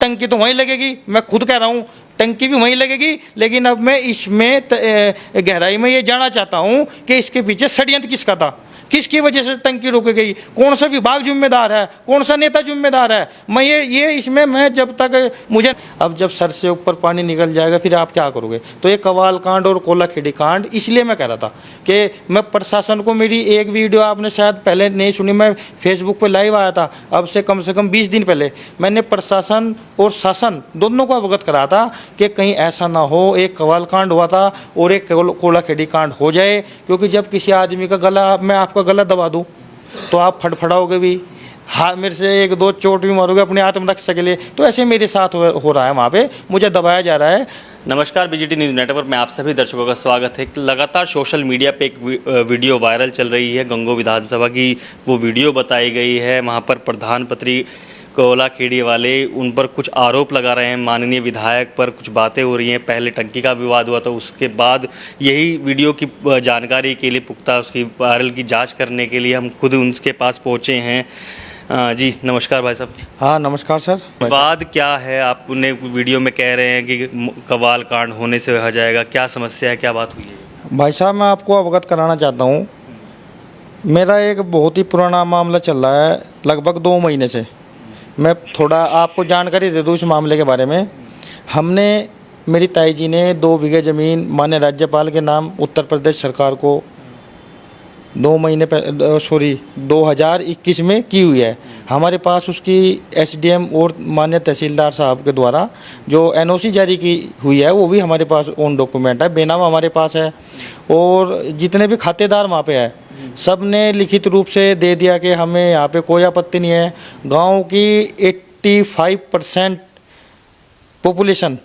टंकी तो वहीं लगेगी, मैं खुद कह रहा हूँ टंकी भी वहीं लगेगी, लेकिन अब मैं इसमें गहराई में ये जानना चाहता हूँ कि इसके पीछे षड्यंत्र किसका था, किसकी वजह से टंकी रोक गई, कौन सा विभाग जिम्मेदार है, कौन सा नेता जिम्मेदार है। मैं ये इसमें मैं जब तक मुझे, अब जब सर से ऊपर पानी निकल जाएगा फिर आप क्या करोगे। तो ये कवाल कांड और कोलाखेड़ी कांड, इसलिए मैं कह रहा था कि मैं प्रशासन को, मेरी एक वीडियो आपने शायद पहले नहीं सुनी, मैं फेसबुक पर लाइव आया था, अब से कम 20 दिन पहले मैंने प्रशासन और शासन दोनों को अवगत करा था कि कहीं ऐसा ना हो एक कवाल कांड हुआ था और एक कोलाखेड़ी कांड हो जाए। क्योंकि जब किसी आदमी का गला, मैं आपका गला दबा दूं तो आप फड़फड़ाओगे भी, हाँ मेरे से 1-2 चोट भी मारोगे अपने आत्मरक्षा के लिए। तो ऐसे मेरे साथ हो रहा है, वहाँ पे मुझे दबाया जा रहा है। नमस्कार, बीजीटी न्यूज़ नेटवर्क में आप सभी दर्शकों का स्वागत है। लगातार सोशल मीडिया पे एक वीडियो वायरल चल रही है, गंगो विधानसभा की वो वीडियो बताई गई है। वहाँ पर प्रधानमंत्री कोलाखेड़ी वाले उन पर कुछ आरोप लगा रहे हैं, माननीय विधायक पर कुछ बातें हो रही हैं। पहले टंकी का विवाद हुआ था, उसके बाद यही वीडियो की जानकारी के लिए, पुख्ता उसकी वायरल की जांच करने के लिए हम खुद उनके पास पहुंचे हैं। जी नमस्कार भाई साहब। हाँ नमस्कार सर। बात क्या है, आपने वीडियो में कह रहे हैं कि कवाल कांड होने से हो जाएगा, क्या समस्या है, क्या बात हुई है? भाई साहब मैं आपको अवगत कराना चाहता हूँ, मेरा एक बहुत ही पुराना मामला चल रहा है, लगभग 2 महीने से। मैं थोड़ा आपको जानकारी दे दूँ इस मामले के बारे में। हमने, मेरी ताई जी ने 2 बीघे ज़मीन माननीय राज्यपाल के नाम उत्तर प्रदेश सरकार को 2021 में की हुई है। हमारे पास उसकी एसडीएम और माननीय तहसीलदार साहब के द्वारा जो एनओसी जारी की हुई है वो भी हमारे पास ऑन डॉक्यूमेंट है, बेनामा हमारे पास है। और जितने भी खातेदार वहाँ पे है सब ने लिखित रूप से दे दिया कि हमें यहाँ पे कोई आपत्ति नहीं है। गांव की 85% पॉपुलेशन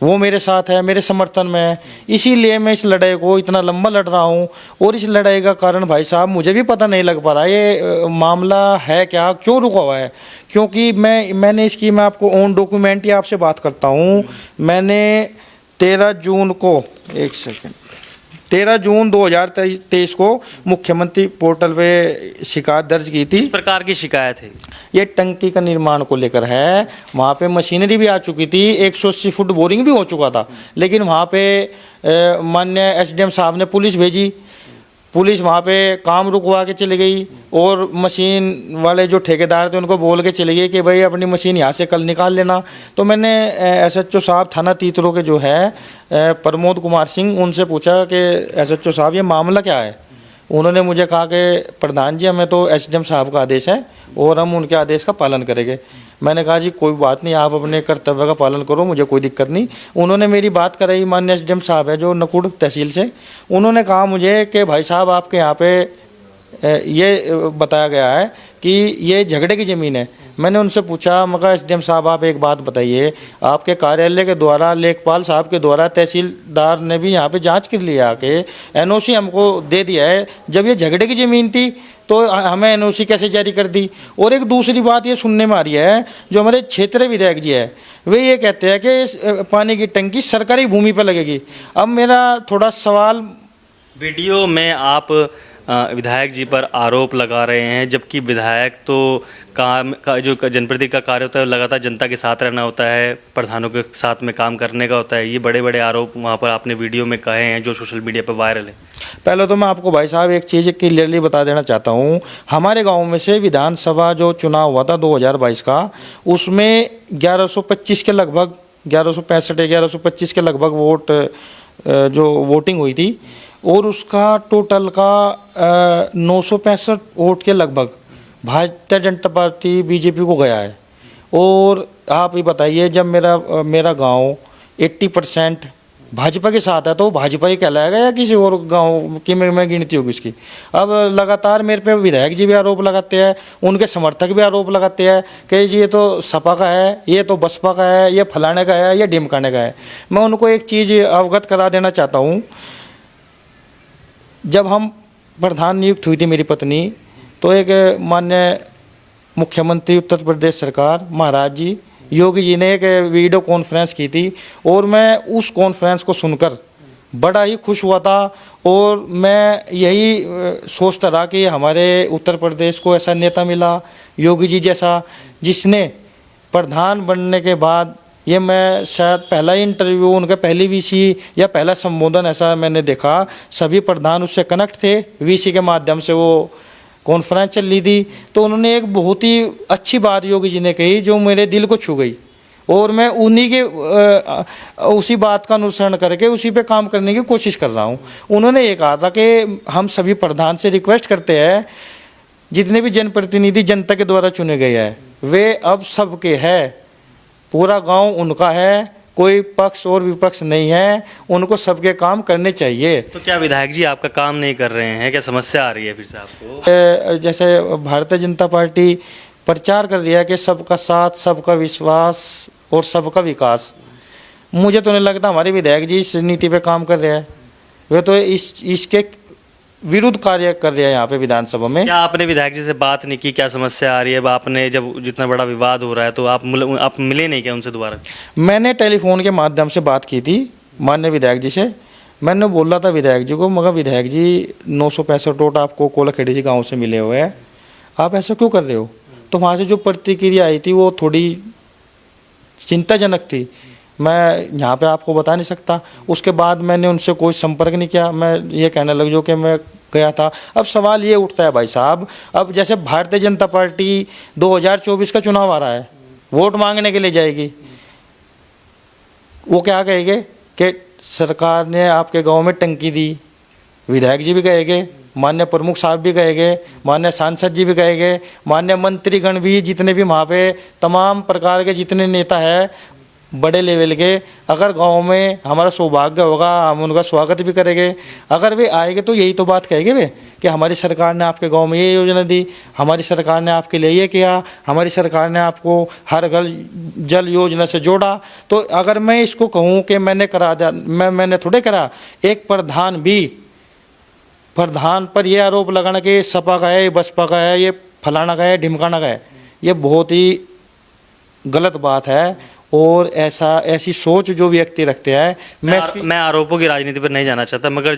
वो मेरे साथ है, मेरे समर्थन में है। इसीलिए मैं इस लड़ाई को इतना लंबा लड़ रहा हूँ। और इस लड़ाई का कारण भाई साहब मुझे भी पता नहीं लग पा रहा ये मामला है क्या, क्यों रुका हुआ है। क्योंकि मैंने इसकी, मैं आपको ऑन डॉक्यूमेंट ही आपसे बात करता हूँ। मैंने 13 जून को, 1 सेकेंड, 13 जून 2023 को मुख्यमंत्री पोर्टल पे शिकायत दर्ज की थी। किस प्रकार की शिकायत है? ये टंकी का निर्माण को लेकर है। वहाँ पे मशीनरी भी आ चुकी थी, 180 फुट बोरिंग भी हो चुका था, लेकिन वहाँ पे माननीय एसडीएम साहब ने पुलिस भेजी। पुलिस वहाँ पे काम रुकवा के चली गई और मशीन वाले जो ठेकेदार थे उनको बोल के चले गए कि भाई अपनी मशीन यहाँ से कल निकाल लेना। तो मैंने एसएचओ साहब थाना तीतरो के जो है प्रमोद कुमार सिंह, उनसे पूछा कि एसएचओ साहब ये मामला क्या है। उन्होंने मुझे कहा कि प्रधान जी हमें तो एसडीएम साहब का आदेश है और हम उनके आदेश का पालन करेंगे। मैंने कहा जी कोई बात नहीं, आप अपने कर्तव्य का पालन करो, मुझे कोई दिक्कत नहीं। उन्होंने मेरी बात कराई, माननीय एसडीएम साहब है जो नकुड़ तहसील से, उन्होंने कहा मुझे कि भाई साहब आपके यहाँ पे ये बताया गया है कि ये झगड़े की ज़मीन है। मैंने उनसे पूछा, मगर एसडीएम साहब आप एक बात बताइए, आपके कार्यालय के द्वारा, लेखपाल साहब के द्वारा तहसीलदार ने भी यहाँ पे जांच कर लिया कि एनओसी हमको दे दिया है, जब ये झगड़े की ज़मीन थी तो हमें एनओसी कैसे जारी कर दी। और एक दूसरी बात ये सुनने में आ रही है, जो हमारे क्षेत्र विधायक जी है वे ये कहते हैं कि इस पानी की टंकी सरकारी भूमि पर लगेगी। अब मेरा थोड़ा सवाल, वीडियो में आप विधायक जी पर आरोप लगा रहे हैं, जबकि विधायक तो काम का, जो जनप्रतिनिधि का कार्य होता है लगातार जनता के साथ रहना होता है, प्रधानों के साथ में काम करने का होता है। ये बड़े बड़े आरोप वहाँ पर आपने वीडियो में कहे हैं जो सोशल मीडिया पर वायरल है। पहले तो मैं आपको भाई साहब एक चीज़ क्लियरली बता देना चाहता हूँ। हमारे गांव में से विधानसभा जो चुनाव हुआ था 2022 का, उसमें 1125 के लगभग, 1165 1125 के लगभग वोट जो वोटिंग हुई थी, और उसका टोटल का 965 वोट के लगभग भारतीय जनता पार्टी बीजेपी को गया है। और आप ये बताइए, जब मेरा गांव 80% भाजपा के साथ है तो भाजपा ही कहलाएगा या किसी और गांव की मैं गिनती होगी इसकी। अब लगातार मेरे पे विधायक जी भी आरोप लगाते हैं, उनके समर्थक भी आरोप लगाते हैं कि जी ये तो सपा का है, ये तो बसपा का है, ये फलाने का है, ये ढिमकाने का है। मैं उनको एक चीज़ अवगत करा देना चाहता हूँ। जब हम प्रधान नियुक्त हुई थी मेरी पत्नी, तो एक माननीय मुख्यमंत्री उत्तर प्रदेश सरकार महाराज जी योगी जी ने एक वीडियो कॉन्फ्रेंस की थी, और मैं उस कॉन्फ्रेंस को सुनकर बड़ा ही खुश हुआ था। और मैं यही सोचता रहा कि हमारे उत्तर प्रदेश को ऐसा नेता मिला, योगी जी जैसा, जिसने प्रधान बनने के बाद ये मैं शायद पहला ही इंटरव्यू उनका, पहली वीसी या पहला संबोधन ऐसा मैंने देखा। सभी प्रधान उससे कनेक्ट थे, वीसी के माध्यम से वो कॉन्फ्रेंस चल रही थी। तो उन्होंने एक बहुत ही अच्छी बात योगी जी ने कही जो मेरे दिल को छू गई, और मैं उन्हीं के उसी बात का अनुसरण करके उसी पे काम करने की कोशिश कर रहा हूँ। उन्होंने ये कहा था कि हम सभी प्रधान से रिक्वेस्ट करते हैं, जितने भी जनप्रतिनिधि जनता के द्वारा चुने गए हैं वे अब सबके हैं, पूरा गांव उनका है, कोई पक्ष और विपक्ष नहीं है, उनको सबके काम करने चाहिए। तो क्या विधायक जी आपका काम नहीं कर रहे हैं, क्या समस्या आ रही है फिर से आपको? जैसे भारतीय जनता पार्टी प्रचार कर रही है कि सबका साथ, सबका विश्वास और सबका विकास, मुझे तो नहीं लगता हमारे विधायक जी इस नीति पे काम कर रहे हैं। वे तो इसके विरुद्ध कार्य कर रहे हैं यहाँ पे विधानसभा में। क्या आपने विधायक जी से बात नहीं की, क्या समस्या आ रही है? अब आपने जब जितना बड़ा विवाद हो रहा है तो आप मिले नहीं क्या उनसे दोबारा? मैंने टेलीफोन के माध्यम से बात की थी माननीय विधायक जी से। मैंने बोला था विधायक जी को, मगर विधायक जी 965 वोट आपको कोलाखेड़ी जी गाँव से मिले हुए हैं, आप ऐसा क्यों कर रहे हो? तो वहाँ से जो प्रतिक्रिया आई थी वो थोड़ी चिंताजनक थी, मैं यहाँ पे आपको बता नहीं सकता। उसके बाद मैंने उनसे कोई संपर्क नहीं किया, मैं ये कहने लग जो कि मैं गया था। अब सवाल ये उठता है भाई साहब, अब जैसे भारतीय जनता पार्टी 2024 का चुनाव आ रहा है, वोट मांगने के लिए जाएगी, वो क्या कहेंगे कि सरकार ने आपके गांव में टंकी दी, विधायक जी भी कहेंगे, माननीय प्रमुख साहब भी कहेंगे, माननीय सांसद जी भी कहेंगे, माननीय मंत्रीगण भी, जितने भी वहाँ पे तमाम प्रकार के जितने नेता है बड़े लेवल के, अगर गांव में हमारा सौभाग्य होगा हम उनका स्वागत भी करेंगे। अगर वे आएंगे तो यही तो बात कहेंगे वे कि हमारी सरकार ने आपके गांव में ये योजना दी, हमारी सरकार ने आपके लिए ये किया, हमारी सरकार ने आपको हर घर जल योजना से जोड़ा। तो अगर मैं इसको कहूँ कि मैंने करा दिया, मैंने थोड़े करा। एक प्रधान पर यह आरोप लगाना कि सपा का है, बसपा का है, ये फलाना का है, ढिमकाना का है, ये बहुत ही गलत बात है। और ऐसी सोच जो व्यक्ति रखते हैं, मैं आरोपों की राजनीति पर नहीं जाना चाहता, मगर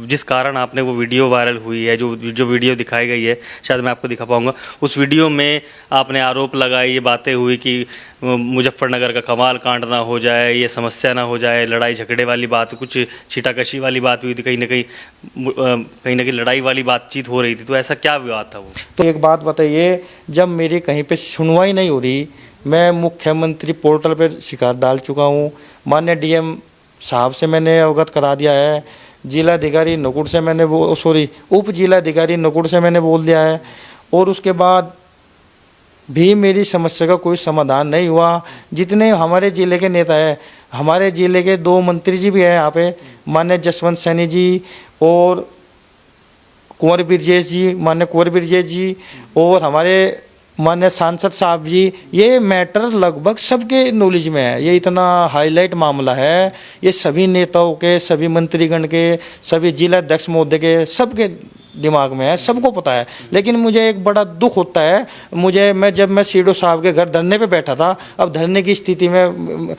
जिस कारण आपने वो वीडियो वायरल हुई है, जो वीडियो दिखाई गई है, शायद मैं आपको दिखा पाऊंगा, उस वीडियो में आपने आरोप लगाए, ये बातें हुई कि मुजफ्फरनगर का कमाल कांड ना हो जाए, ये समस्या ना हो जाए, लड़ाई झगड़े वाली बात, कुछ छीटाकशी वाली बात हुई थी, कहीं ना कहीं लड़ाई वाली बातचीत हो रही थी। तो ऐसा क्या विवाद था वो? तो एक बात बताइए, जब मेरी कहीं पे सुनवाई नहीं हो रही, मैं मुख्यमंत्री पोर्टल पर शिकायत डाल चुका हूँ, माननीय डीएम साहब से मैंने अवगत करा दिया है, जिलाधिकारी नकुड़ से मैंने उप जिलाधिकारी नकुड़ से मैंने बोल दिया है, और उसके बाद भी मेरी समस्या का कोई समाधान नहीं हुआ। जितने हमारे ज़िले के नेता हैं, हमारे ज़िले के 2 मंत्री जी भी हैं यहाँ पे, माननीय जसवंत सैनी जी और कुंवर ब्रजेश जी, माननीय कुंवर ब्रजेश जी, और हमारे माननीय सांसद साहब जी। ये मैटर लगभग सबके नॉलेज में है, ये इतना हाईलाइट मामला है, ये सभी नेताओं के, सभी मंत्रीगण के, सभी जिला अध्यक्ष महोदय के, सबके दिमाग में है, सबको पता है। लेकिन मुझे एक बड़ा दुख होता है, जब मैं सीडो साहब के घर धरने पे बैठा था, अब धरने की स्थिति में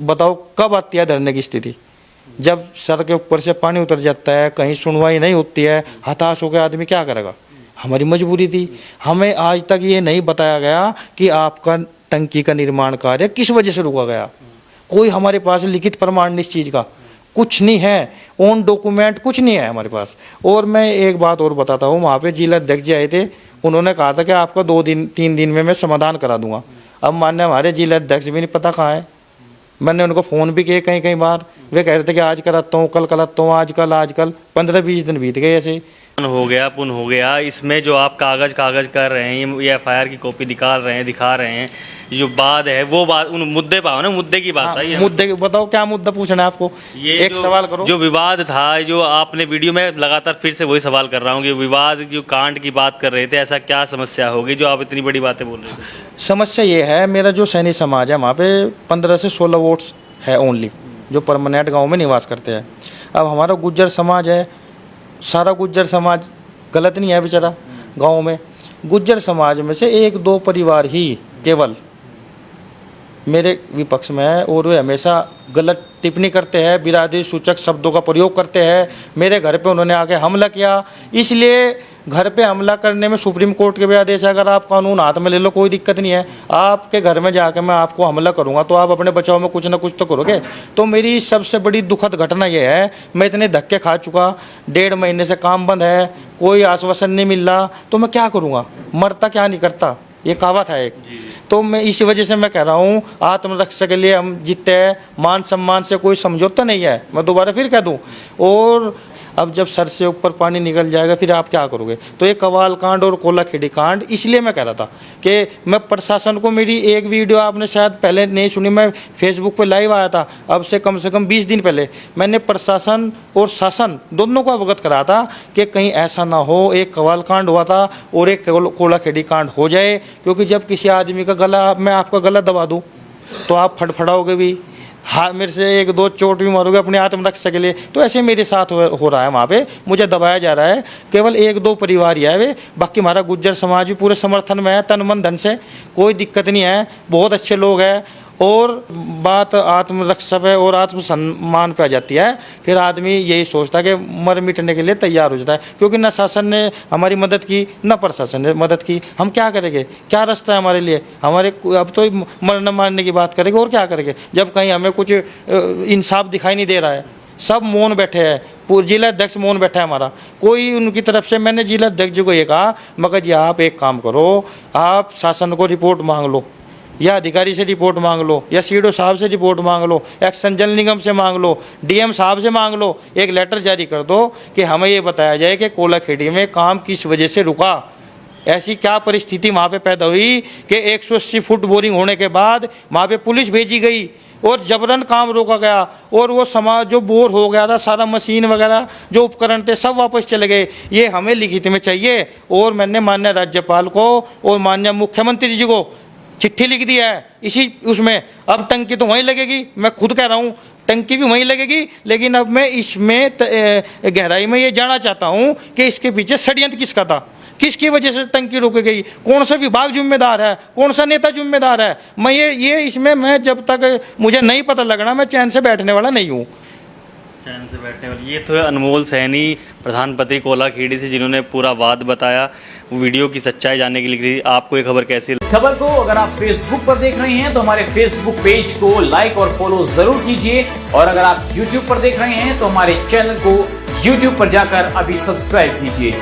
बताओ कब आती है धरने की स्थिति? जब सर के ऊपर से पानी उतर जाता है, कहीं सुनवाई नहीं होती है, हताश होकर आदमी क्या करेगा? हमारी मजबूरी थी। हमें आज तक ये नहीं बताया गया कि आपका टंकी का निर्माण कार्य किस वजह से रुका गया। कोई हमारे पास लिखित प्रमाण नहीं, इस चीज़ का कुछ नहीं है, ऑन डॉक्यूमेंट कुछ नहीं है हमारे पास। और मैं एक बात और बताता हूँ, वहाँ पे जिला अध्यक्ष जी आए थे, उन्होंने कहा था कि आपका 2-3 दिन में मैं समाधान करा दूंगा। अब माननीय हमारे जिला अध्यक्ष भी नहीं पता कहाँ है, मैंने उनको फ़ोन भी किए कई बार, वे कह रहे थे कि आज कराता हूँ, कल कराता हूँ, आजकल 15-20 दिन बीत गए ऐसे ही। हो गया। इसमें जो आप कागज कर रहे हैं, ये एफआईआर की कॉपी दिखा रहे हैं, जो बात है वो बात उन मुद्दे पाओ ना, मुद्दे की बात है। मुद्दे बताओ क्या मुद्दा पूछना है आपको? ये एक सवाल करो। जो विवाद था, जो आपने वीडियो में, लगातार फिर से वही सवाल कर रहा हूँ कि विवाद, जो कांड की बात कर रहे थे, ऐसा क्या समस्या होगी जो आप इतनी बड़ी बातें बोल रहे थे? समस्या ये है, मेरा जो सैनी समाज है वहाँ पे 15 से 16 वोट्स है ओनली, जो परमानेंट गाँव में निवास करते हैं। अब हमारा गुज्जर समाज है, सारा गुज्जर समाज गलत नहीं है बेचारा, गांव में गुज्जर समाज में से 1-2 परिवार ही केवल मेरे विपक्ष में है, और वे हमेशा गलत टिप्पणी करते हैं, बिरादरी सूचक शब्दों का प्रयोग करते हैं। मेरे घर पे उन्होंने आके हमला किया, इसलिए घर पे हमला करने में सुप्रीम कोर्ट के भी आदेश है, अगर आप कानून हाथ में ले लो कोई दिक्कत नहीं है। आपके घर में जाकर मैं आपको हमला करूंगा तो आप अपने बचाव में कुछ ना कुछ तो करोगे। तो मेरी सबसे बड़ी दुखद घटना यह है, मैं इतने धक्के खा चुका, 1.5 महीने से काम बंद है, कोई आश्वासन नहीं मिल रहा, तो मैं क्या करूँगा, मरता क्या नहीं करता, ये कहावत है एक। तो मैं इसी वजह से मैं कह रहा हूँ आत्मरक्षा के लिए हम जीतते हैं, मान सम्मान से कोई समझौता नहीं है, मैं दोबारा फिर कह दूँ। और अब जब सर से ऊपर पानी निकल जाएगा फिर आप क्या करोगे। तो ये कवाल कांड और कोलाखेड़ी कांड, इसलिए मैं कह रहा था कि मैं प्रशासन को, मेरी एक वीडियो आपने शायद पहले नहीं सुनी, मैं फेसबुक पे लाइव आया था, अब से कम 20 दिन पहले मैंने प्रशासन और शासन दोनों को अवगत करा था कि कहीं ऐसा ना हो एक कवाल कांड हुआ था और एक कोलाखेड़ी कांड हो जाए। क्योंकि जब किसी आदमी का गला, मैं आपका गला दबा दूँ तो आप फड़फड़ाओगे भी, हाँ मेरे से 1-2 चोट भी मारोगे अपने आत्मरक्षा के लिए। तो ऐसे मेरे साथ हो रहा है, वहाँ पे मुझे दबाया जा रहा है। केवल 1-2 परिवार ही है वे, बाकी हमारा गुज्जर समाज भी पूरे समर्थन में है, तन मन धन से, कोई दिक्कत नहीं है, बहुत अच्छे लोग हैं। और बात आत्मरक्षा पे और आत्मसम्मान पे आ जाती है, फिर आदमी यही सोचता है कि मर मिटने के लिए तैयार हो जाता है। क्योंकि न शासन ने हमारी मदद की, न प्रशासन ने मदद की, हम क्या करेंगे, क्या रास्ता है हमारे लिए, हमारे अब तो मरने मारने की बात करेंगे और क्या करेंगे, जब कहीं हमें कुछ इंसाफ दिखाई नहीं दे रहा है। सब मौन बैठे हैं, जिला अध्यक्ष मौन बैठा है हमारा, कोई उनकी तरफ से, मैंने जिला अध्यक्ष जी को ये कहा, मगर जी आप एक काम करो, आप शासन को रिपोर्ट मांग लो, या अधिकारी से रिपोर्ट मांग लो, या सीडो साहब से रिपोर्ट मांग लो, एक्शन जल निगम से मांग लो, डीएम साहब से मांग लो, एक लेटर जारी कर दो कि हमें ये बताया जाए कि कोलाखेड़ी में काम किस वजह से रुका, ऐसी क्या परिस्थिति वहाँ पे पैदा हुई कि 180 फुट बोरिंग होने के बाद वहाँ पे पुलिस भेजी गई और जबरन काम रोका गया, और वो समाज जो बोर हो गया था, सारा मशीन वगैरह जो उपकरण थे सब वापस चले गए। ये हमें लिखित में चाहिए। और मैंने माननीय राज्यपाल को और माननीय मुख्यमंत्री जी को चिट्ठी लिख दी है इसी उसमें। अब टंकी तो वहीं लगेगी, मैं खुद कह रहा हूँ टंकी भी वहीं लगेगी, लेकिन अब मैं इसमें गहराई में ये जानना चाहता हूँ कि इसके पीछे षड्यंत्र किसका था, किसकी वजह से टंकी रोकी गई, कौन सा विभाग जिम्मेदार है, कौन सा नेता जिम्मेदार है। मैं ये इसमें मैं जब तक मुझे नहीं पता लगना मैं चैन से बैठने वाला नहीं हूँ। चैन से बैठने वाली, ये तो अनमोल सैनी प्रधानपति कोलाखेड़ी से, जिन्होंने पूरा वाद बताया, वीडियो की सच्चाई जानने के लिए। आपको ये खबर कैसी लगी? इस खबर को अगर आप फेसबुक पर देख रहे हैं तो हमारे फेसबुक पेज को लाइक और फॉलो जरूर कीजिए, और अगर आप यूट्यूब पर देख रहे हैं तो हमारे चैनल को यूट्यूब पर जाकर अभी सब्सक्राइब कीजिए।